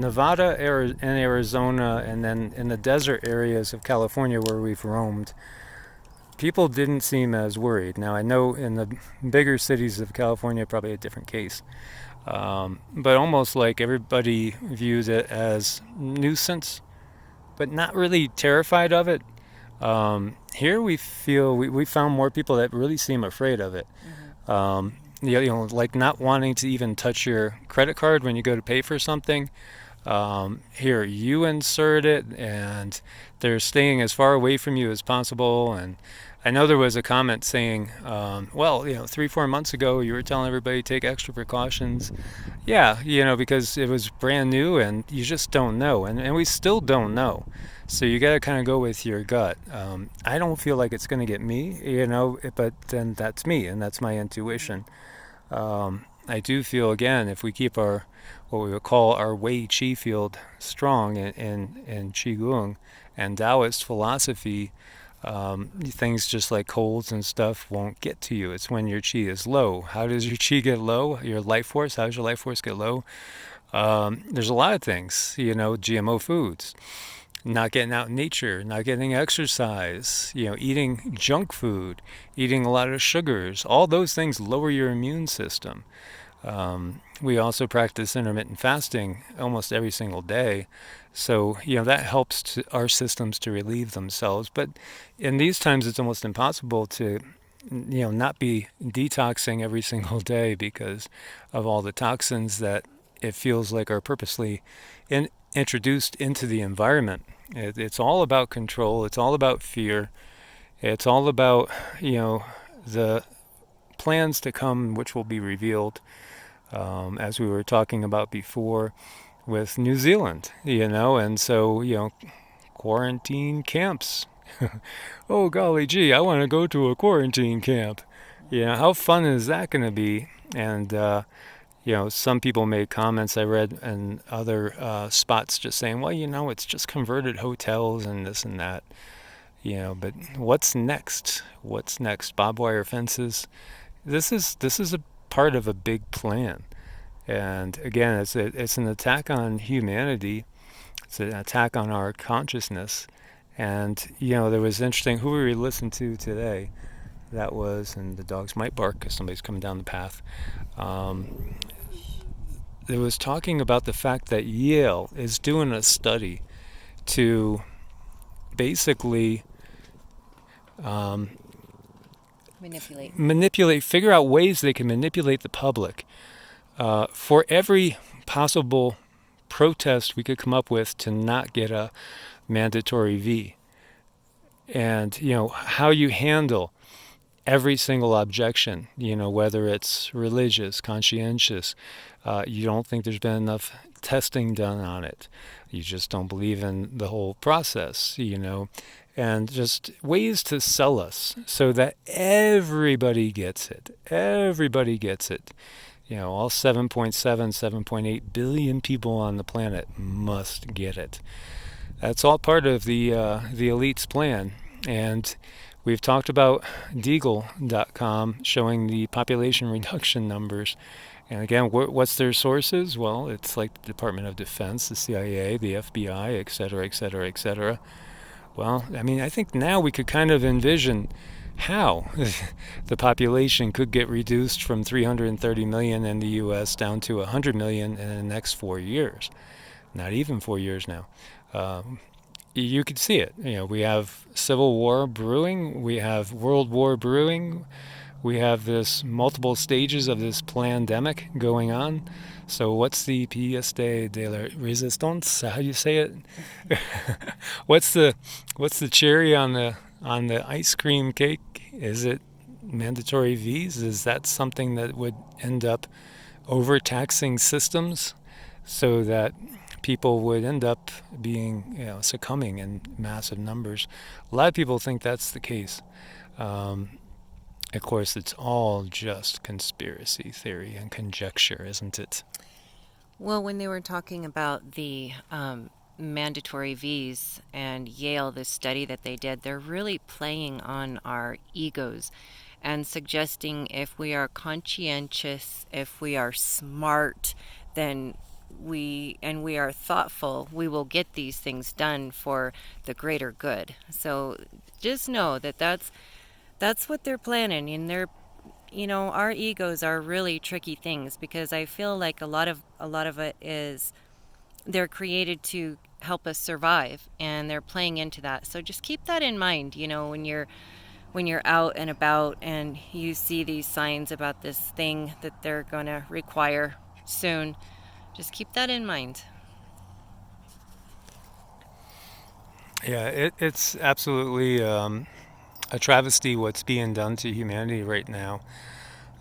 Nevada, and Arizona, and then in the desert areas of California where we've roamed, people didn't seem as worried. Now, I know in the bigger cities of California, probably a different case. But almost like everybody views it as nuisance, but not really terrified of it. Here we feel we found more people that really seem afraid of it. Like not wanting to even touch your credit card when you go to pay for something. Here, you insert it, and they're staying as far away from you as possible. And I know there was a comment saying, 3-4 months ago, you were telling everybody to take extra precautions. Yeah, because it was brand new, and you just don't know, and we still don't know. So you got to kind of go with your gut. I don't feel like it's going to get me, but then that's me, and that's my intuition. I do feel, again, if we keep our what we would call our Wei Qi field strong in QiGong and Taoist philosophy, things just like colds and stuff won't get to you. It's when your Qi is low. How does your Qi get low? Your life force, how does your life force get low? There's a lot of things, GMO foods, not getting out in nature, not getting exercise, eating junk food, eating a lot of sugars. All those things lower your immune system. We also practice intermittent fasting almost every single day. So, that helps our systems to relieve themselves. But in these times, it's almost impossible to, not be detoxing every single day because of all the toxins that it feels like are purposely introduced into the environment. It's all about control. It's all about fear. It's all about, the plans to come, which will be revealed, as we were talking about before with New Zealand, and so, quarantine camps. Oh, golly gee, I want to go to a quarantine camp. How fun is that going to be? And, some people made comments I read in other spots just saying, well, it's just converted hotels and this and that. But what's next? What's next? Barbed wire fences? This is a part of a big plan. And again, it's an attack on humanity. It's an attack on our consciousness. And, there was interesting, who we listened to today, that was, and the dogs might bark because somebody's coming down the path. It was talking about the fact that Yale is doing a study to basically figure out ways they can manipulate the public for every possible protest we could come up with to not get a mandatory V. And, how you handle every single objection, whether it's religious, conscientious, you don't think there's been enough testing done on it. You just don't believe in the whole process, and just ways to sell us so that everybody gets it. Everybody gets it. All 7.7, 7.8 billion people on the planet must get it. That's all part of the elite's plan. And we've talked about Deagle.com showing the population reduction numbers. And again, what's their sources? Well, it's like the Department of Defense, the CIA, the FBI, et cetera, et cetera, et cetera. Well, I think now we could kind of envision how the population could get reduced from 330 million in the U.S. down to 100 million in the next 4 years. Not even 4 years now. You could see it. We have civil war brewing. We have world war brewing. We have this multiple stages of this pandemic going on. So what's the pièce de la résistance? How do you say it? What's the cherry on the ice cream cake? Is it mandatory V's? Is that something that would end up overtaxing systems so that people would end up being, succumbing in massive numbers? A lot of people think that's the case. Of course, it's all just conspiracy theory and conjecture, isn't it? Well, when they were talking about the mandatory V's and Yale, this study that they did, they're really playing on our egos and suggesting if we are conscientious, if we are smart, then we are thoughtful, we will get these things done for the greater good. So just know that that's what they're planning, and they're, our egos are really tricky things, because I feel like a lot of it is they're created to help us survive, and they're playing into that. So just keep that in mind, when you're out and about and you see these signs about this thing that they're going to require soon. Just keep that in mind. Yeah, it's absolutely a travesty what's being done to humanity right now.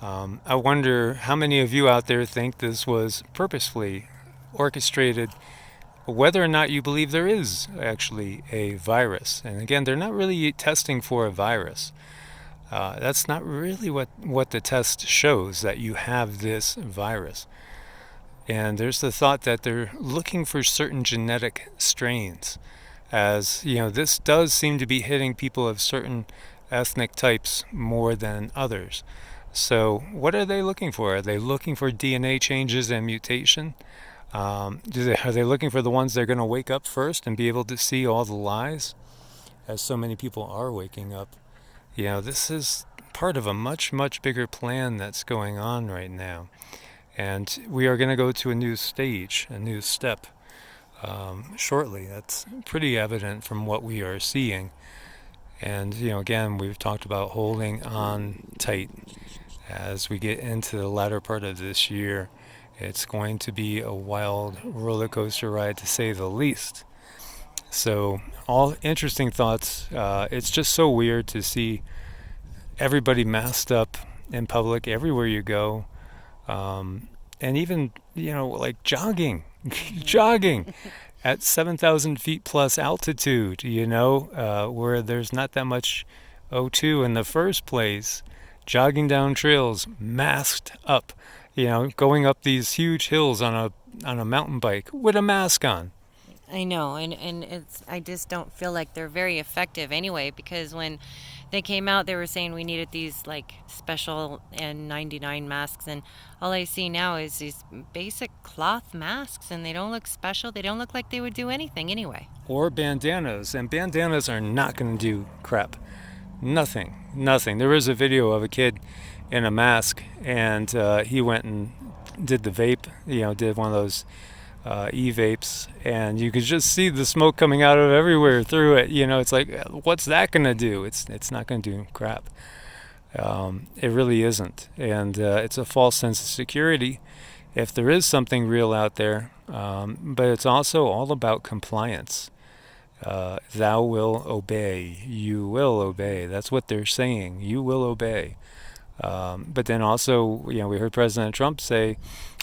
I wonder how many of you out there think this was purposefully orchestrated, whether or not you believe there is actually a virus. And again, they're not really testing for a virus. That's not really what the test shows, that you have this virus. And there's the thought that they're looking for certain genetic strains. As you know, this does seem to be hitting people of certain ethnic types more than others. So, what are they looking for? Are they looking for DNA changes and mutation? Are they looking for the ones that are going to wake up first and be able to see all the lies? As so many people are waking up. This is part of a much, much bigger plan that's going on right now. And we are going to go to a new stage, a new step shortly. That's pretty evident from what we are seeing. And, again, we've talked about holding on tight as we get into the latter part of this year. It's going to be a wild roller coaster ride, to say the least. So, all interesting thoughts. It's just so weird to see everybody masked up in public everywhere you go. And even, like jogging, jogging at 7,000 feet plus altitude, where there's not that much O2 in the first place, jogging down trails, masked up, going up these huge hills on a mountain bike with a mask on. I know, and I just don't feel like they're very effective anyway, because when they came out, they were saying we needed these like special N99 masks, and all I see now is these basic cloth masks, and they don't look special. They don't look like they would do anything anyway. Or bandanas, and bandanas are not going to do crap. Nothing, nothing. There was a video of a kid in a mask, and he went and did the vape, did one of those e-vapes, and you could just see the smoke coming out of everywhere through it. It's like, what's that going to do? It's not going to do crap. It really isn't. And it's a false sense of security if there is something real out there. But it's also all about compliance. Thou will obey. You will obey. That's what they're saying. You will obey. But then also, we heard President Trump say,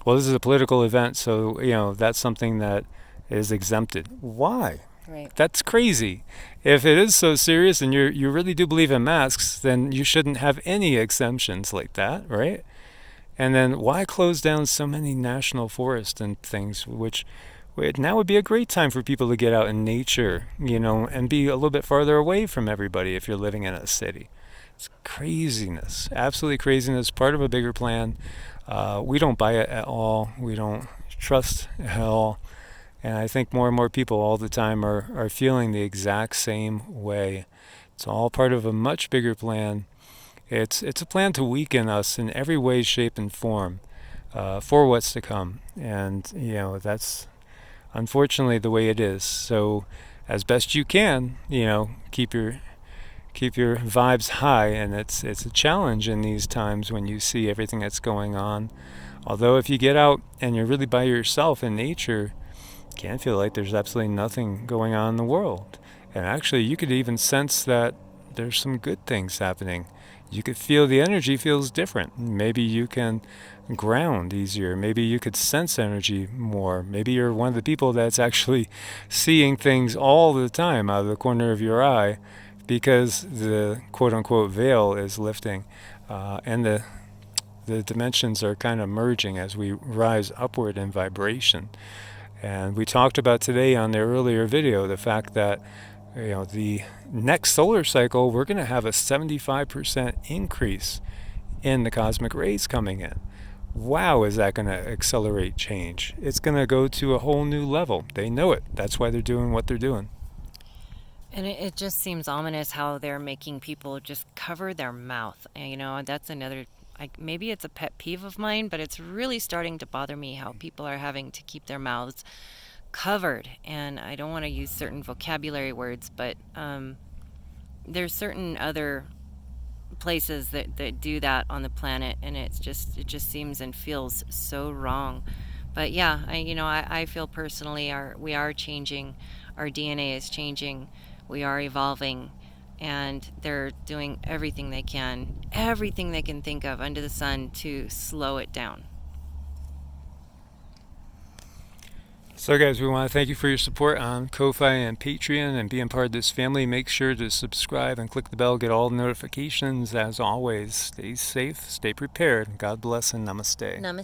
well, this is a political event, so, that's something that is exempted. Why? Right. That's crazy. If it is so serious and you really do believe in masks, then you shouldn't have any exemptions like that, right? And then why close down so many national forests and things, which now would be a great time for people to get out in nature, and be a little bit farther away from everybody if you're living in a city. It's craziness, absolutely craziness, part of a bigger plan. We don't buy it at all. We don't trust at all. And I think more and more people all the time are feeling the exact same way. It's all part of a much bigger plan. It's a plan to weaken us in every way, shape, and form for what's to come. And, that's unfortunately the way it is. So as best you can, keep your vibes high, and it's a challenge in these times when you see everything that's going on. Although if you get out and you're really by yourself in nature, you can feel like there's absolutely nothing going on in the world. And actually, you could even sense that there's some good things happening. You could feel the energy feels different. Maybe you can ground easier. Maybe you could sense energy more. Maybe you're one of the people that's actually seeing things all the time out of the corner of your eye, because the quote-unquote veil is lifting, and the dimensions are kind of merging as we rise upward in vibration. And we talked about today on the earlier video the fact that the next solar cycle, we're going to have a 75% increase in the cosmic rays coming in. wow, is that going to accelerate change? It's going to go to a whole new level. They know it. That's why they're doing what they're doing. And it just seems ominous how they're making people just cover their mouth. And, that's another, maybe it's a pet peeve of mine, but it's really starting to bother me how people are having to keep their mouths covered. And I don't want to use certain vocabulary words, but there's certain other places that do that on the planet, and it just seems and feels so wrong. But yeah, I feel personally we are changing, our DNA is changing, we are evolving, and they're doing everything they can think of under the sun to slow it down. So, guys, we want to thank you for your support on Ko-Fi and Patreon and being part of this family. Make sure to subscribe and click the bell, get all the notifications. As always, stay safe, stay prepared. God bless and namaste. Namaste.